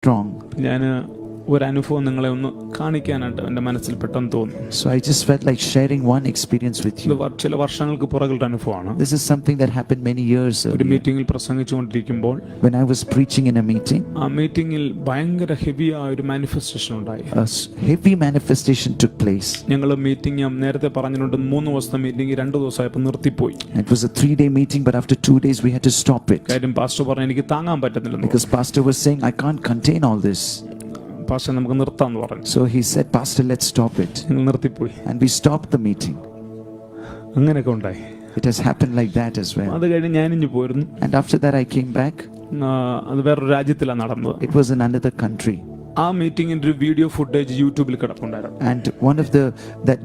strong. ഞാൻ ഒരു അനുഭവം നിങ്ങളെ ഒന്ന് കാണിക്കാനായിട്ട് എൻ്റെ മനസ്സിൽ പെട്ടെന്ന് തോന്നി. So I just felt like sharing one experience with ഇത് you. ചില വർഷങ്ങൾക്ക് പുറകിലുള്ള അനുഭവമാണ്. This is something that happened many years ഒരു ago. മീറ്റിംഗിൽ പ്രസംഗിച്ചുകൊണ്ടിരിക്കുമ്പോൾ When I was preaching in a meeting, ആ മീറ്റിംഗിൽ ഭയങ്കര ഹെവിയായ ഒരു മാനിഫെസ്റ്റേഷൻ ഉണ്ടായി. heavy manifestation took place. ഞങ്ങൾ മീറ്റിംഗ് നേരത്തെ പറഞ്ഞിട്ടുണ്ട് 3 ദിവസത്തെ meeting 2 ദിവസമായപ്പോൾ നിർത്തിപ്പോയി. It was a 3-day meeting, but after 2 days we had to stop it. കാര്യം പാസ്റ്റർ പറഞ്ഞു എനിക്ക് താങ്ങാൻ പറ്റുന്നില്ല. Because pastor was saying, I can't contain all this. Pastor നമുക്ക് നിർത്താമെന്ന് പറഞ്ഞു. So he said, Pastor, let's stop it. ഞങ്ങൾ നിർത്തിപ്പോയി. And we stopped the meeting. അങ്ങനെയൊക്കെ ഉണ്ടായി. It has happened like that as well. അത് കഴിഞ്ഞ് ഞാനിഞ്ഞു പോയിരുന്നു. And after that I came back. അത് വേറൊരു രാജ്യത്തിലാണ് നടന്നത്. It was in another country. ആ മീറ്റിംഗിന്റെ ഒരു വീഡിയോ ഫുട്ടേജ് യൂട്യൂബിൽ കിടപ്പുണ്ടായിരുന്നു. And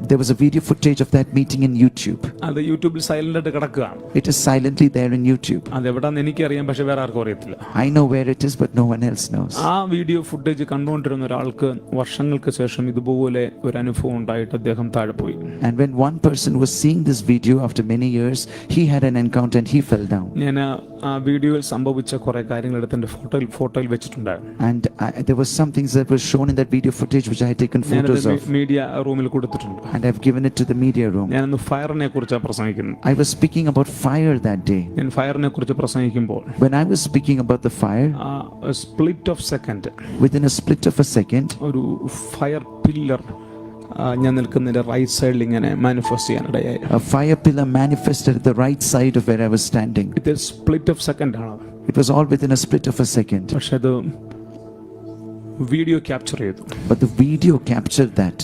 there was a video footage of that meeting in YouTube. അത് യൂട്യൂബിൽ സൈലന്റ് ആയിട്ട് കിടക്കുകയാണ്. It is silently there in YouTube. അത് എവിടാന്ന് എനിക്കറിയാം, പക്ഷെ വേറെ ആർക്കും അറിയത്തില്ല. I know where it is, but no one else knows. ആ വീഡിയോ ഫുട്ടേജ് കണ്ടുകൊണ്ടിരുന്ന ഒരാൾക്ക് വർഷങ്ങൾക്ക് ശേഷം ഇതുപോലെ ഒരു അനുഭവം ഉണ്ടായിട്ട് അദ്ദേഹം താഴെ പോയി. And when one person was seeing this video after many years, he had an encounter and he fell down. ഞാൻ ആ വീഡിയോയിൽ സംഭവിച്ച കുറെ കാര്യങ്ങൾ എടുത്ത് എന്റെ ഫോട്ടോയിൽ വെച്ചിട്ടുണ്ടായിരുന്നു. And there was some things that were shown in that video footage which I had taken photos of. Media റൂമിൽ കൊടുത്തിട്ടുണ്ട്. And I've given it to the media room. ഞാനന്ന് ഫയറിനെ കുറിച്ചാണ് പ്രസംഗിക്കുന്നത്. I was speaking about fire that day. ഞാൻ ഫയറിനെ കുറിച്ച് പ്രസംഗിക്കുമ്പോൾ When I was speaking about the fire, split of second, within a split of a second, ഒരു fire pillar ഞാൻ നിൽക്കുന്നതിന്റെ right സൈഡിൽ ഇങ്ങനെ manifest ചെയ്യാനിടയായി. a fire pillar manifested at the right side of where I was standing. ഇത് split of second ആണ്. It was all within a split of a second. പക്ഷെ അത് video capture ചെയ്തു. But the video captured that.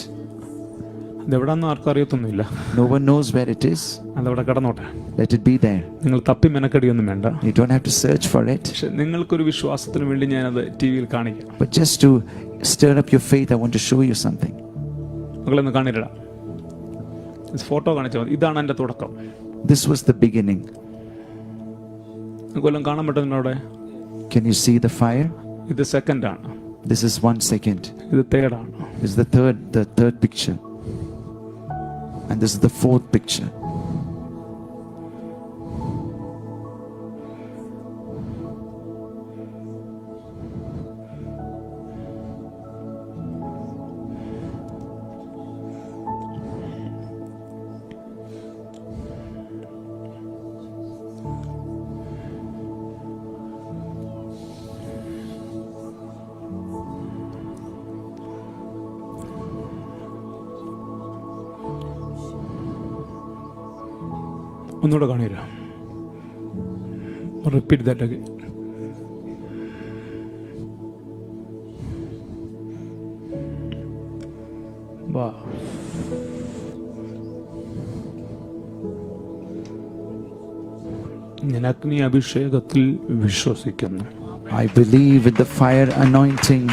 അതെവിടാന്നും ആർക്കും അറിയത്തൊന്നുമില്ല. No one knows where it is. അതവിടെ കിടന്നോട്ടെ. Let it be there. നിങ്ങൾ തപ്പി മെനക്കടിയൊന്നും വേണ്ട. You don't have to search for it. പക്ഷെ നിങ്ങൾക്കൊരു വിശ്വാസത്തിന് വേണ്ടി ഞാനത് ടിവിയിൽ കാണിക്കാം. But just to stir up your faith, I want to show you something. മകളൊന്ന് കാണില്ല. ഫോട്ടോ കാണിച്ചാൽ മതി. ഇതാണ് എൻ്റെ തുടക്കം. This was the beginning. കൊല്ലം കാണാൻ പറ്റുന്നുണ്ടോ അവിടെ? Can you see the fire? ഇത് സെക്കൻഡ് ആണ്. This is 1 second. ഇത് തേർഡ് ആണ്. This is the third picture. And this is the 4th picture. ഒന്നുകൂടെ കാണില്ല. Repeat that again. വാ. ഞാൻ അഗ്നി അഭിഷേകത്തിൽ വിശ്വസിക്കുന്നു. I believe in the fire anointing.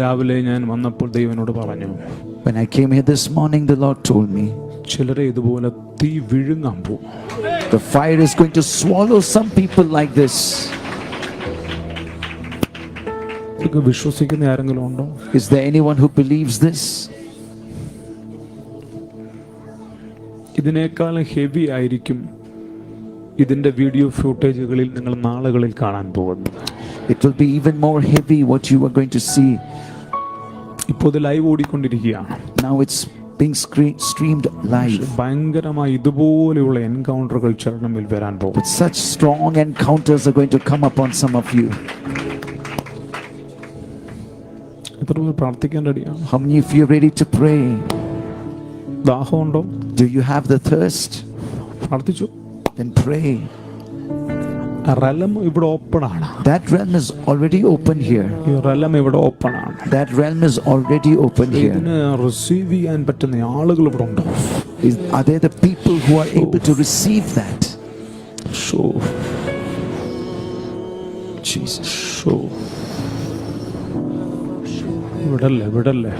രാവിലെ ഞാൻ വന്നപ്പോൾ ദൈവനോട് പറഞ്ഞു, When I came here this morning, the Lord told me, ചിലരെ ഇതുപോലെ തീ വിഴുങ്ങാൻ പോകും. the fire is going to swallow some people like this. ഇതൊക്കെ വിശ്വസിക്കുന്ന ആരെങ്കിലും ഉണ്ടോ? Is there anyone who believes this? ഇതിനേക്കാളും ഹെവി ആയിരിക്കും ഇതിന്റെ വീഡിയോ ഫുട്ടേജുകളിൽ നിങ്ങൾ നാളുകളിൽ കാണാൻ പോകുന്നത്. It will be even more heavy what you are going to see. ഇപ്പോൾ ഇത് live ഓടിക്കൊണ്ടിരിക്കുകയാണ്. Now it's being streamed live. ഭയങ്കരമായി ഇതുപോലെയുള്ള എൻകൗണ്ടറുകൾ ചരണമിൽ വരാൻ പോകും. But such strong encounters are going to come upon some of you. എത്ര പേർ പ്രാർത്ഥിക്കാൻ റെഡിയാണ്? How many of you are ready to pray? ദാഹമുണ്ടോ? Do you have the thirst? പ്രാർത്ഥിച്ചു. Then pray. Realm ഇവിടെ ഓപ്പൺ ആണ്. That realm is already open here. ഈ realm ഇവിടെ open ആണ്. That realm is already open here. ഇതിനെ receive ചെയ്യാൻ പറ്റുന്ന ആളുകൾ ഇവിടെ ഉണ്ടോ? Are there the people who are able to receive that? So Jesus. So വിടല്ലേ.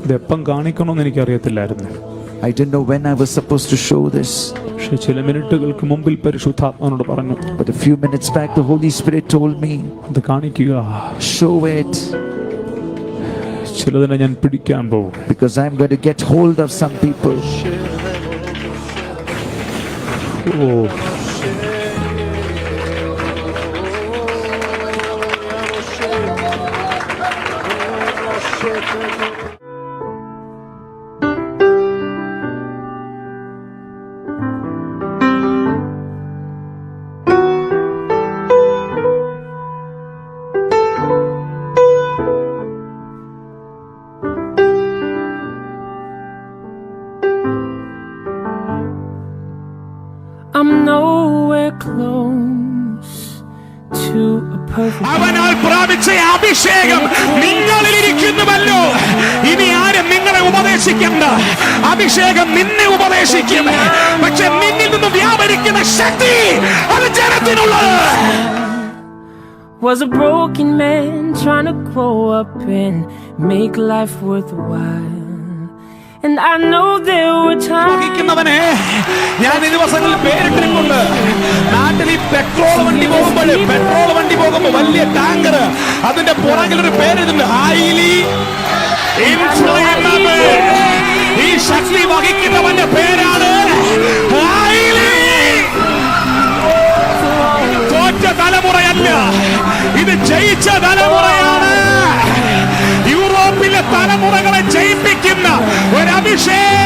ഇതെപ്പം കാണിക്കണമെന്ന് എനിക്കറിയത്തില്ലായിരുന്നു. I didn't know when I was supposed to show this. പക്ഷെ ചില മിനിറ്റുകൾക്ക് മുമ്പിൽ പരിശുദ്ധാത്മാവനോട് പറഞ്ഞു, But a few minutes back the Holy Spirit told me, ഇത് കാണിക്കുക. Show it. ചിലതിനെ ഞാൻ പിടിക്കാൻ പോകും. Because I'm going to get hold of some people. I'm nowhere close to a perfect. അവനാൽ പ്രാപിച്ച അഭിഷേകം നിങ്ങളിൽ ഇരിക്കുന്നുവല്ലോ. ഇനി ആരും നിങ്ങളെ ഉപദേശിക്കണ്ട. അഭിഷേകം നിന്നെ ഉപദേശിക്കും. പക്ഷെ നിന്നിൽ നിന്ന് വ്യാപരിക്കുന്ന ശക്തി അത് ജനത്തിനുള്ളത്. Was a broken man trying to grow up and make life worthwhile. And I know there were times. ഞാൻ ഈ ദിവസങ്ങളിൽ പേരിട്ടിട്ടുണ്ട്. നാട്ടിൽ ഈ പെട്രോൾ വണ്ടി പോകുമ്പോൾ വലിയ ടാങ്കർ, അതിന്റെ പുറകിൽ ഒരു പേരിട്ടുണ്ട്, ഹൈലി ഇൻഫ്ലുവൻസബിൾ. ഈ ശക്തി വഹിക്കുന്നവന്റെ പേരാണ് ഹൈലി. തോറ്റ തലമുറയല്ല, ഇത് ജയിച്ച തലമുറയാണ്. യൂറോപ്പിലെ തലമുറകളെ ജയിപ്പിക്കുന്ന ഒരു അഭിഷേകം